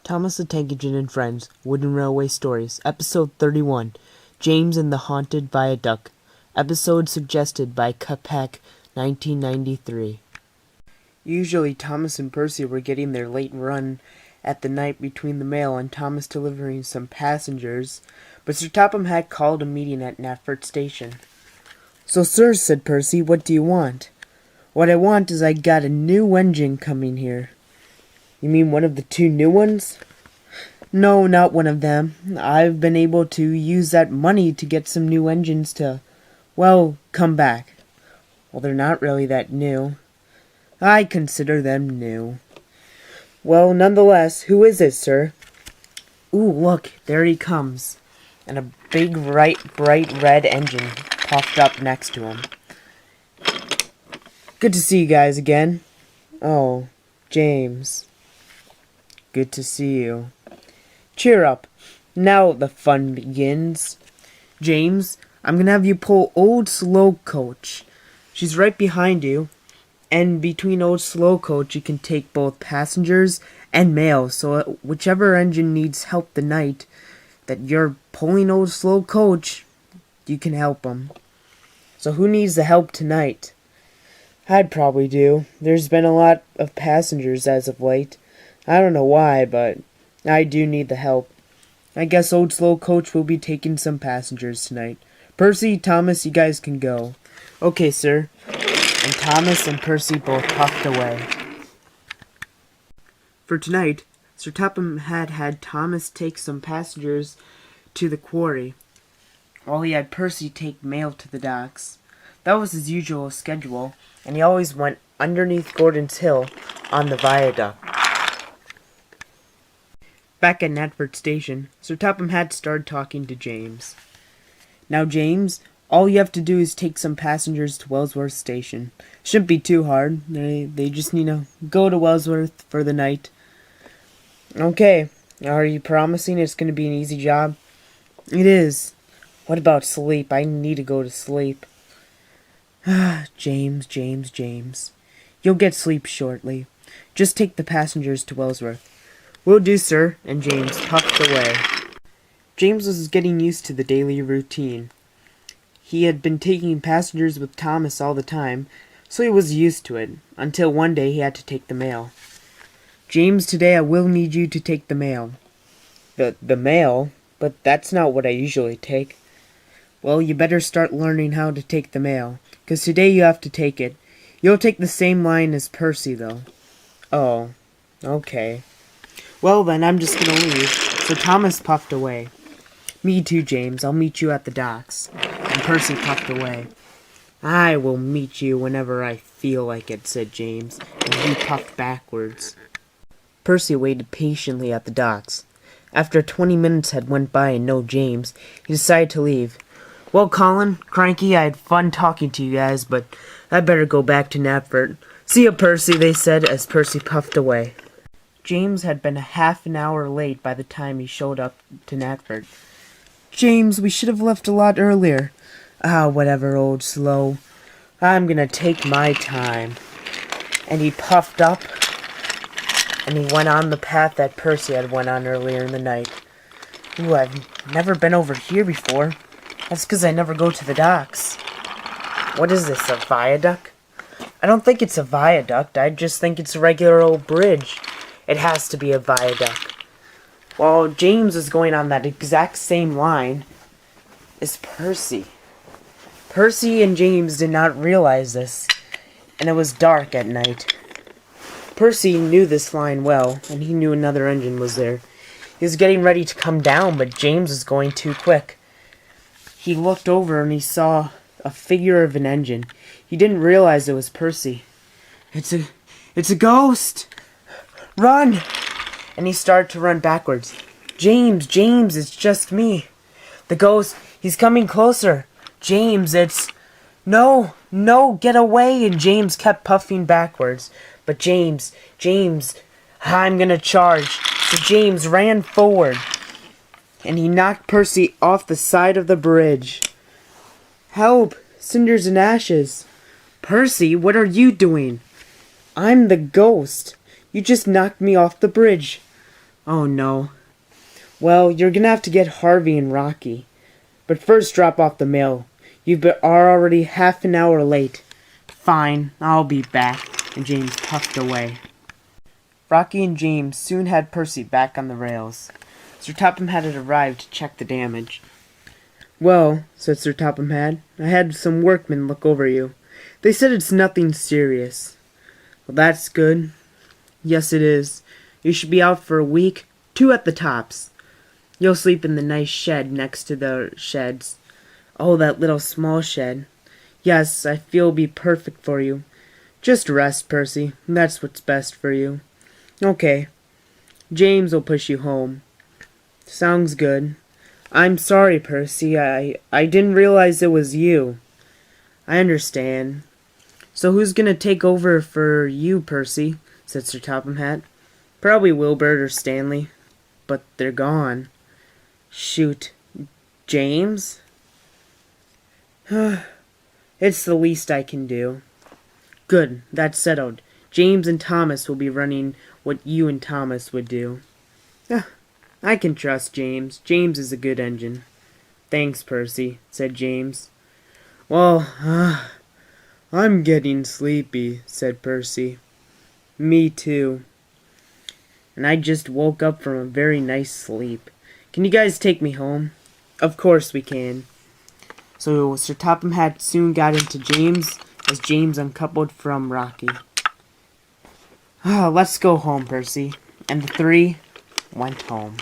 Thomas the Tank Engine and Friends, Wooden Railway Stories, Episode 31, James and the Haunted Viaduct, episode suggested by Cupheck, 1993. Usually Thomas and Percy were getting their late run at the night between the mail and Thomas delivering some passengers, but Sir Topham had called a meeting at Knapford Station. "So, sir," said Percy, "what do you want?" "What I want is I got a new engine coming here." "You mean one of the two new ones?" "No, not one of them. I've been able to use that money to get some new engines to, well, come back." "Well, they're not really that new." "I consider them new." "Well, nonetheless, who is it, sir?" "Ooh, look, there he comes." And a big, bright red engine puffed up next to him. "Good to see you guys again." "Oh, James. Good to see you." "Cheer up. Now the fun begins. James, I'm going to have you pull Old Slow Coach. She's right behind you. And between Old Slow Coach, you can take both passengers and mail. So whichever engine needs help the night that you're pulling Old Slow Coach, you can help them. So who needs the help tonight?" "I'd probably do. There's been a lot of passengers as of late. I don't know why, but I do need the help. I guess Old Slow Coach will be taking some passengers tonight. Percy, Thomas, you guys can go." "Okay, sir." And Thomas and Percy both puffed away. For tonight, Sir Topham had Thomas take some passengers to the quarry, while he had Percy take mail to the docks. That was his usual schedule, and he always went underneath Gordon's Hill on the Viaduct. Back at Knapford Station, Sir Topham had started talking to James. "Now, James, all you have to do is take some passengers to Wellsworth Station. Shouldn't be too hard. They just need to go to Wellsworth for the night." "Okay. Are you promising it's going to be an easy job?" "It is." "What about sleep? I need to go to sleep." James. You'll get sleep shortly. Just take the passengers to Wellsworth." "Will do, sir," and James puffed away. James was getting used to the daily routine. He had been taking passengers with Thomas all the time, so he was used to it, until one day he had to take the mail. "James, today I will need you to take the mail." The mail? But that's not what I usually take." "Well, you better start learning how to take the mail, 'cause today you have to take it. You'll take the same line as Percy, though." "Oh, okay. Well, then, I'm just gonna leave." So Thomas puffed away. "Me too, James. I'll meet you at the docks." And Percy puffed away. "I will meet you whenever I feel like it," said James, and he puffed backwards. Percy waited patiently at the docks. After 20 minutes had went by and no James, he decided to leave. "Well, Colin, Cranky, I had fun talking to you guys, but I better go back to Knapford." "See ya, Percy," they said as Percy puffed away. James had been half an hour late by the time he showed up to Knapford. "James, we should have left a lot earlier." "Ah, whatever, Old Slow. I'm gonna take my time." And he puffed up, and he went on the path that Percy had went on earlier in the night. "Ooh, I've never been over here before. That's 'cause I never go to the docks." "What is this, a viaduct?" "I don't think it's a viaduct. I just think it's a regular old bridge." "It has to be a viaduct." Well, James was going on that exact same line as Percy. Percy and James did not realize this, and it was dark at night. Percy knew this line well, and he knew another engine was there. He was getting ready to come down, but James was going too quick. He looked over and he saw a figure of an engine. He didn't realize it was Percy. It's a ghost! Run!" And he started to run backwards. James, it's just me." "The ghost, he's coming closer." "James, it's..." No, get away!" And James kept puffing backwards. But James, "I'm gonna charge." So James ran forward, and he knocked Percy off the side of the bridge. "Help! Cinders and ashes!" "Percy, what are you doing?" "I'm the ghost. You just knocked me off the bridge." Oh no. Well, you're gonna have to get Harvey and Rocky. But first drop off the mail. Are already half an hour late. Fine, I'll be back. And James puffed away. Rocky and James soon had Percy back on the rails. Sir Topham had arrived to check the damage. Well, said Sir Topham Hatt, I had some workmen look over you. They said it's nothing serious. Well, that's good. Yes, it is. You should be out for a week, 2 at the tops. You'll sleep in the nice shed next to the sheds. Oh, that little small shed. Yes, I feel it'll be perfect for you. Just rest, Percy. That's what's best for you. Okay. James will push you home. Sounds good. I'm sorry, Percy. I didn't realize it was you. I understand. So who's gonna take over for you, Percy? Said Sir Topham Hatt. Probably Wilbert or Stanley. But they're gone. Shoot. James? It's the least I can do. Good, that's settled. James and Thomas will be running what you and Thomas would do. I can trust James. James is a good engine. Thanks, Percy, said James. Well, I'm getting sleepy, said Percy. Me too. And I just woke up from a very nice sleep. Can you guys take me home? Of course we can. So Sir Topham Hatt soon got into James as James uncoupled from Rocky. Let's go home, Percy. And the 3 went home.